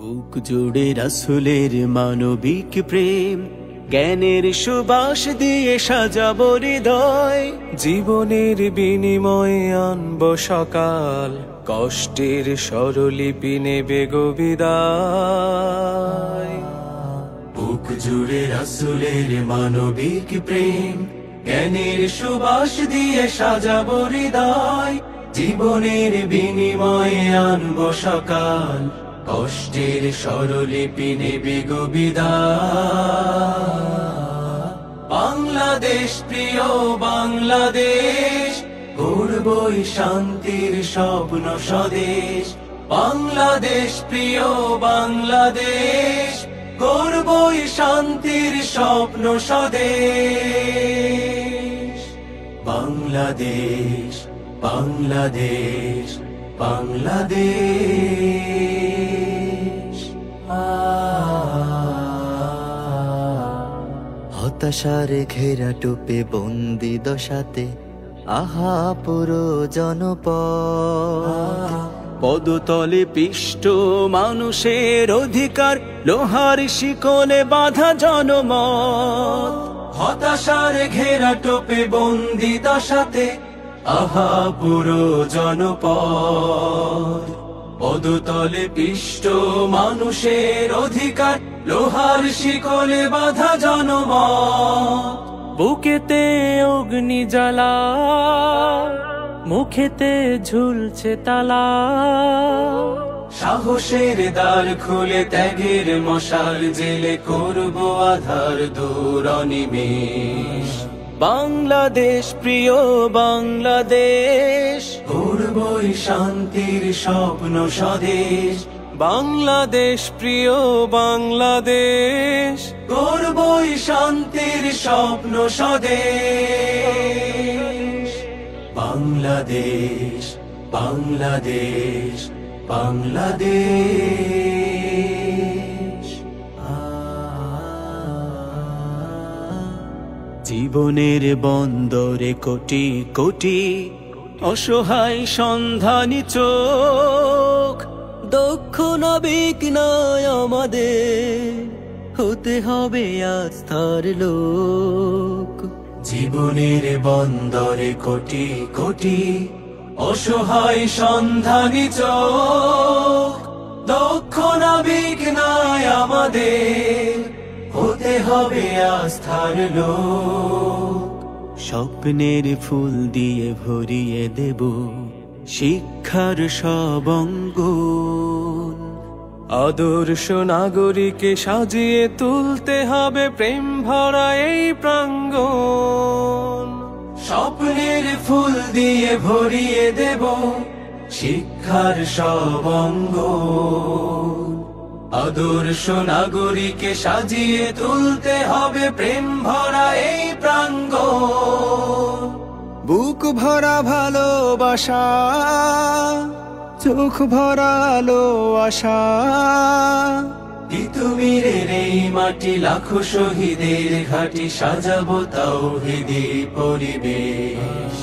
বুক জুড়ে রাসূলের মানবিক প্রেম, জ্ঞানের সুবাস দিয়ে সাজাবো হৃদয়। জীবনের বিনিময়ে আনব সকাল, কষ্টের স্বরলিপি নেবে গো বিদায়। বুক জুড়ে রাসূলের মানবিক প্রেম, জ্ঞানের সুবাস দিয়ে সাজাবো হৃদয়। জীবনের বিনিময়ে আনবো সকাল, কষ্টের স্বরলিপি নেবে গো বিদায়। বাংলাদেশ প্রিয় বাংলাদেশ, গড়বই শান্তির স্বপ্ন স্বদেশ। বাংলাদেশ প্রিয় বাংলাদেশ, গড়বই শান্তির স্বপ্ন স্বদেশ। বাংলাদেশ বাংলাদেশ বাংলাদেশ। হতাশার ঘেরা টোপে বন্দি দশাতে আহা পুরো জনপদ। পদতলে পিষ্ট মানুষের অধিকার, লোহার শিকলে বাঁধা জনমত। হতাশার ঘেরা টোপে বন্দি দশাতে আহা পুরো জনপদ। পদতলে পিষ্ট মানুষের অধিকার, লোহার শিকলে বাঁধা জনমত। বুকেতে অগ্নি জ্বালা, মুখেতে ঝুলছে তালা। সাহসের দ্বার খুলে ত্যাগের মশাল জেলে করব আধার দূর অনিমেষ। বাংলাদেশ প্রিয় বাংলাদেশ, গড়বই শান্তির স্বপ্ন স্বদেশ। বাংলাদেশ প্রিয় বাংলাদেশ, গড়বই শান্তির স্বপ্ন স্বদেশ। বাংলাদেশ বাংলাদেশ বাংলাদেশ। জীবনের বন্দরে কোটি কোটি অসহায় সন্ধানী চোখ। দক্ষ নাবিক নয় আমাদের, হতে হবে আস্থার লোক। জীবনের বন্দরে কোটি কোটি অসহায় সন্ধানী চোখ। দক্ষ নাবিক নয় আমাদের, হতে হবে আস্থার লোক। স্বপ্নের ফুল দিয়ে ভরিয়ে দেব শিক্ষার সব অঙ্গন। আদর্শ নাগরিকে সাজিয়ে তুলতে হবে প্রেম ভরা এই প্রাঙ্গণ। স্বপ্নের ফুল দিয়ে ভরিয়ে দেব শিক্ষার সব অঙ্গন। আদর্শ নাগরিকে সাজিয়ে তুলতে হবে প্রেম ভরা এই প্রাঙ্গণ। বুক ভরা ভালোবাসা, চোখ ভরা আলো আশা। তিতুমিরের এই মাটি লাখো শহীদের ঘাটি, সাজাবো তাওহীদি পরিবেশ।